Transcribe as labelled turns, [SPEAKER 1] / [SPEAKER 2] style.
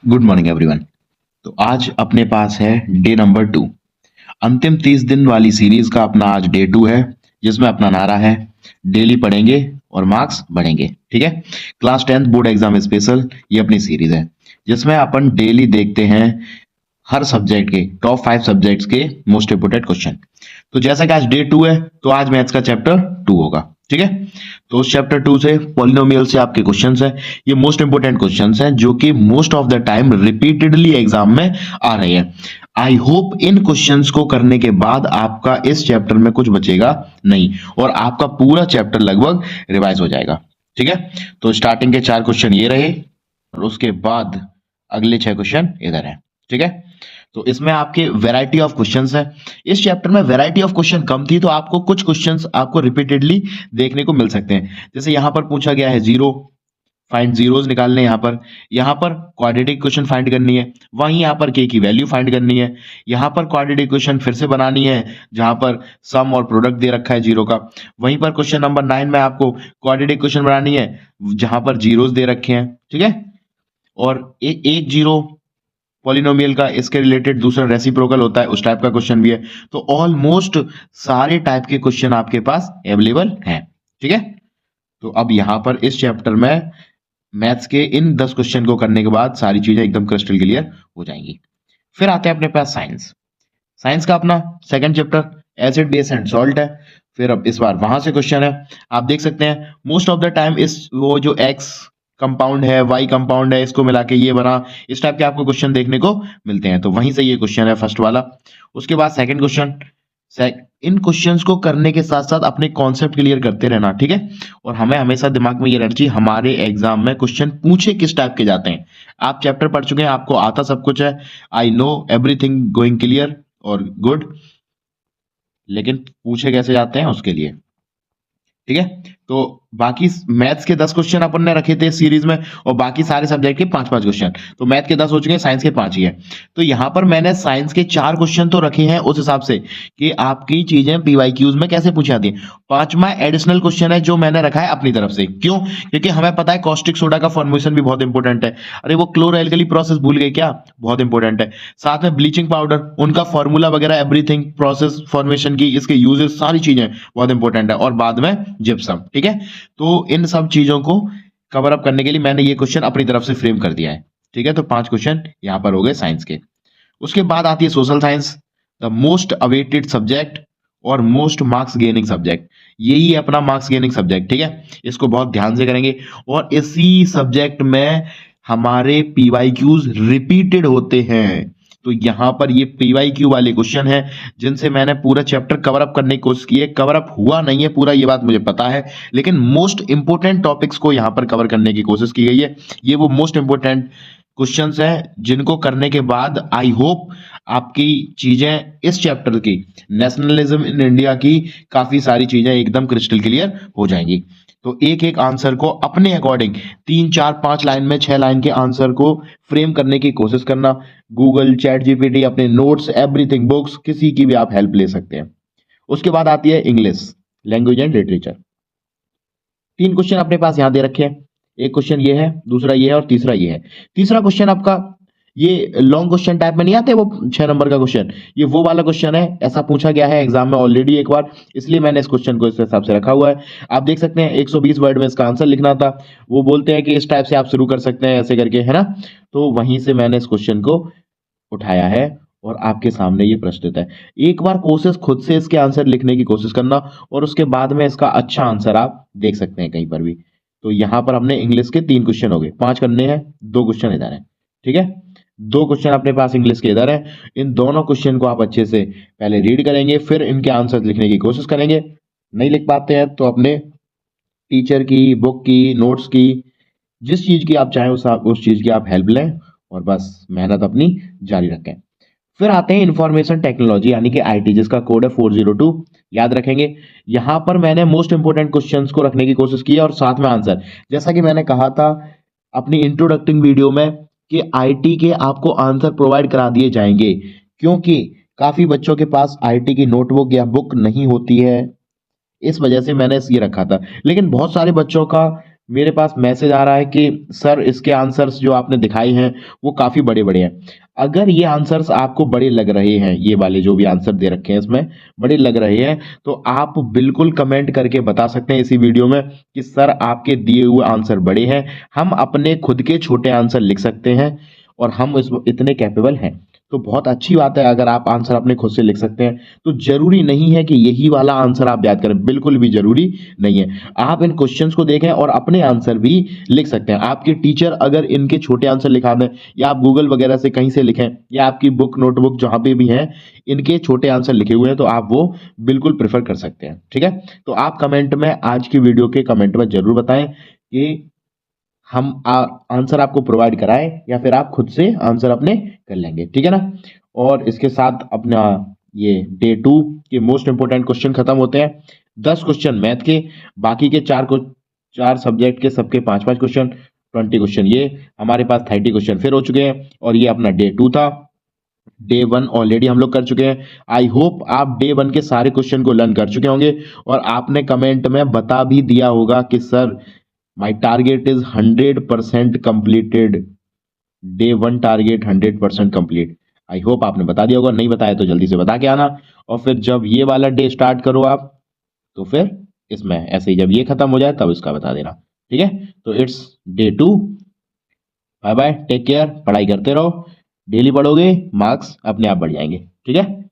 [SPEAKER 1] Good morning everyone. तो आज अपने पास है डे नंबर 2। अंतिम 30 दिन वाली सीरीज का अपना आज डे 2 है, जिसमें अपना नारा है डेली पढ़ेंगे और मार्क्स बढ़ेंगे। ठीक है। Class 10th board exam special ये अपनी सीरीज है, जिसमें अपन डेली देखते हैं हर सब्जेक्ट के टॉप 5 सब्जेक्ट्स के मोस्ट इंपोर्टेंट क्वेश्चन। तो जैसा कि आज डे 2 है, तो आज मैथ्स का चैप्टर 2 होगा। ठीक है। तो उस चैप्टर 2 से पॉलिनोमियल से आपके क्वेश्चंस हैं। ये मोस्ट इंपोर्टेंट क्वेश्चंस हैं जो कि most of the time repeatedly exam में आ रहे हैं। आई होप इन क्वेश्चंस को करने के बाद आपका इस चैप्टर में कुछ बचेगा नहीं और आपका पूरा चैप्टर लगभग रिवाइज हो जाएगा। ठीक है। तो स्टार्टिंग के 4 क्वेश्चन ये रहे और उसके बाद अगले 6 क्वेश्चन इधर है। ठीक है। तो इसमें आपके वैरायटी ऑफ क्वेश्चंस है। इस चैप्टर में वैरायटी ऑफ क्वेश्चन कम थी, तो आपको कुछ क्वेश्चंस आपको रिपीटेडली देखने को मिल सकते हैं। जैसे यहां पर पूछा गया है जीरो, फाइंड जीरोस निकालने। यहां पर क्वाड्रेटिक क्वेश्चन फाइंड करनी है, वहीं यहां पर के की वैल्यू फाइंड करनी है। यहां पर क्वाड्रेटिक क्वेश्चन फिर से बनानी है जहां पर सम और प्रोडक्ट दे रखा है जीरो का। वहीं पर क्वेश्चन नंबर 9 में आपको क्वाड्रेटिक क्वेश्चन बनानी है जहां पर जीरोस दे रखे हैं। ठीक है। और एक जीरो पॉलिनोमियल का इसके रिलेटेड दूसरा रेसिप्रोकल होता है, उस टाइप का क्वेश्चन भी है। तो ऑलमोस्ट सारे टाइप के क्वेश्चन आपके पास अवेलेबल हैं। ठीक है। तो अब यहां पर इस चैप्टर में मैथ्स के इन 10 क्वेश्चन को करने के बाद सारी चीजें एकदम क्रिस्टल क्लियर हो जाएंगी। फिर आते हैं अपने पास साइंस। साइंस का अपना second chapter acid base and salt है। फिर अब इस बार वहां से क्वेश्चन है, आप देख सकते हैं मोस्ट ऑफ द टाइम इस वो जो एक्स कंपाउंड है, वाई कंपाउंड है, इसको मिला के ये बना, इस टाइप के आपको क्वेश्चन देखने को मिलते हैं। तो वहीं से ये क्वेश्चन है फर्स्ट वाला। उसके बाद सेकंड क्वेश्चन। इन क्वेश्चंस को करने के साथ साथ अपने कॉन्सेप्ट क्लियर करते रहना। ठीक है। और हमें हमेशा दिमाग में ये रहना चाहिए हमारे एग्जाम में क्वेश्चन पूछे किस टाइप के जाते हैं। आप चैप्टर पढ़ चुके हैं, आपको आता सब कुछ है, I know everything going clear और गुड, लेकिन पूछे कैसे जाते हैं उसके लिए। ठीक है। तो बाकी मैथ्स के 10 क्वेश्चन अपन ने रखे थे सीरीज में और बाकी सारे सब्जेक्ट के 5-5 क्वेश्चन। तो मैथ के 10 हो चुके हैं, साइंस के 5 ही है। तो यहां पर मैंने साइंस के 4 क्वेश्चन तो रखे हैं उस हिसाब से कि आपकी चीजें पीवाईक्यूज में कैसे पूछी जाती है। 5वां एडिशनल क्वेश्चन है जो मैंने रखा है अपनी तरफ से। क्यों? क्योंकि हमें पता है कॉस्टिक सोडा का फॉर्मेशन भी बहुत इंपॉर्टेंट है। अरे वो क्लोरो एल्कली प्रोसेस भूल गए क्या? बहुत इंपॉर्टेंट है। साथ में ब्लीचिंग पाउडर, उनका फॉर्मूला वगैरह, एवरीथिंग, प्रोसेस फॉर्मेशन की, इसके यूजेस, सारी चीजें बहुत इंपॉर्टेंट है। और बाद में जिप्सम। ठीक है। तो इन सब चीजों को कवर अप करने के लिए मैंने ये क्वेश्चन अपनी तरफ से फ्रेम कर दिया है। ठीक है। तो 5 क्वेश्चन यहां पर हो गए साइंस के। उसके बाद आती है social science, the most awaited subject और मोस्ट मार्क्स गेनिंग सब्जेक्ट। यही है अपना मार्क्स गेनिंग सब्जेक्ट। ठीक है। इसको बहुत ध्यान से करेंगे और इसी सब्जेक्ट में हमारे पीवाईक्यूज रिपीटेड होते हैं। तो यहां पर ये पीवाईक्यू वाले क्वेश्चन है जिनसे मैंने पूरा चैप्टर कवर अप करने की कोशिश की है। कवर अप हुआ नहीं है पूरा, ये बात मुझे पता है, लेकिन मोस्ट इंपोर्टेंट टॉपिक्स को यहां पर कवर करने की कोशिश की गई है। ये वो मोस्ट इंपोर्टेंट क्वेश्चंस हैं जिनको करने के बाद आई होप आपकी चीजें इस चैप्टर की, नेशनलिज्म इन इंडिया की काफी सारी चीजें एकदम क्रिस्टल क्लियर हो जाएंगी। तो एक एक आंसर को अपने अकॉर्डिंग 3, 4, 5 लाइन में 6 लाइन के आंसर को फ्रेम करने की कोशिश करना। गूगल, चैट जीपीटी, अपने नोट्स, एवरीथिंग, बुक्स, किसी की भी आप हेल्प ले सकते हैं। उसके बाद आती है English language and literature. 3 question अपने पास यहां दे रखे हैं। एक क्वेश्चन ये है, दूसरा ये है और तीसरा ये है। तीसरा क्वेश्चन आपका ये लॉन्ग क्वेश्चन टाइप में नहीं आते, वो 6 नंबर का क्वेश्चन, ये वो वाला क्वेश्चन है। ऐसा पूछा गया है एग्जाम में ऑलरेडी एक बार, इसलिए मैंने इस क्वेश्चन को इस हिसाब से रखा हुआ है। आप देख सकते हैं 120 वर्ड में इसका आंसर लिखना था। वो बोलते हैं कि इस टाइप से आप शुरू कर सकते हैं ऐसे करके, है ना। तो वहीं से मैंने इस क्वेश्चन को उठाया है और आपके सामने ये प्रस्तुत है। एक बार कोशिश खुद से इसके आंसर लिखने की कोशिश करना और उसके बाद में इसका अच्छा आंसर आप देख सकते हैं कहीं पर भी। तो यहां पर हमने इंग्लिश के 3 क्वेश्चन हो गए, 5 करने हैं, 2 क्वेश्चन इधर है। ठीक है। 2 क्वेश्चन अपने पास इंग्लिश के इधर है। इन दोनों क्वेश्चन को आप अच्छे से पहले रीड करेंगे, फिर इनके आंसर लिखने की कोशिश करेंगे। नहीं लिख पाते हैं तो अपने टीचर की, बुक की, नोट्स की, जिस चीज की आप चाहें उस चीज की आप हेल्प लें और बस मेहनत अपनी जारी रखें। फिर आते हैं इंफॉर्मेशन टेक्नोलॉजी यानी कि आईटी, जिसका कोड है 402। याद रखेंगे यहां पर मैंने मोस्ट इंपोर्टेंट क्वेश्चंस को रखने की कोशिश की है और साथ में आंसर। जैसा कि मैंने कहा था अपनी इंट्रोडक्टिंग वीडियो में कि आईटी के आपको आंसर प्रोवाइड करा दिए जाएंगे, क्योंकि काफी बच्चों के पास आईटी की नोटबुक या बुक नहीं होती है, इस वजह से मैंने ये रखा था। लेकिन बहुत सारे बच्चों का मेरे पास मैसेज आ रहा है कि सर इसके आंसर्स जो आपने दिखाए हैं वो काफी बड़े बड़े हैं। अगर ये आंसर्स आपको बड़े लग रहे हैं, ये वाले जो भी आंसर दे रखे हैं इसमें बड़े लग रहे हैं, तो आप बिल्कुल कमेंट करके बता सकते हैं इसी वीडियो में कि सर आपके दिए हुए आंसर बड़े हैं। हम अपने खुद के छोटे आंसर लिख सकते हैं और हम इस इतने कैपेबल हैं। तो बहुत अच्छी बात है अगर आप आंसर अपने खुद से लिख सकते हैं। तो जरूरी नहीं है कि यही वाला आंसर आप याद करें, बिल्कुल भी जरूरी नहीं है। आप इन क्वेश्चंस को देखें और अपने आंसर भी लिख सकते हैं। आपके टीचर अगर इनके छोटे आंसर लिखा दें, या आप गूगल वगैरह से कहीं से लिखें, या आपकी बुक नोटबुक जहां पे भी हैं इनके छोटे आंसर लिखे हुए हैं, तो आप वो बिल्कुल प्रेफर कर सकते हैं। ठीक है, तो आप कमेंट में, आज की वीडियो के कमेंट में जरूर बताएं कि हम आंसर आपको प्रोवाइड कराएं या फिर आप खुद से आंसर अपने कर लेंगे। ठीक है ना। और इसके साथ अपना ये डे 2 के मोस्ट इंपोर्टेंट क्वेश्चन खत्म होते हैं। 10 क्वेश्चन मैथ के, बाकी के चार सब्जेक्ट के सबके 5-5 क्वेश्चन, 20 क्वेश्चन, ये हमारे पास 30 क्वेश्चन फिर हो चुके हैं। और ये अपना डे 2 था। डे 1 ऑलरेडी हम लोग कर चुके हैं। आई होप आप डे 1 के सारे क्वेश्चन को लर्न कर चुके होंगे और आपने कमेंट में बता भी दिया होगा कि sir my target is 100% completed, day 1 target 100% complete. I hope आपने बता दिया होगा, नहीं बताया तो जल्दी से बता के आना। और फिर जब ये वाला डे स्टार्ट करो आप, तो फिर इसमें ऐसे ही जब ये खत्म हो जाए तब इसका बता देना। ठीक है, तो it's day 2। Bye bye, take care, पढ़ाई करते रहो। डेली पढ़ोगे, मार्क्स अपने आप बढ़ जाएंगे। ठीक है।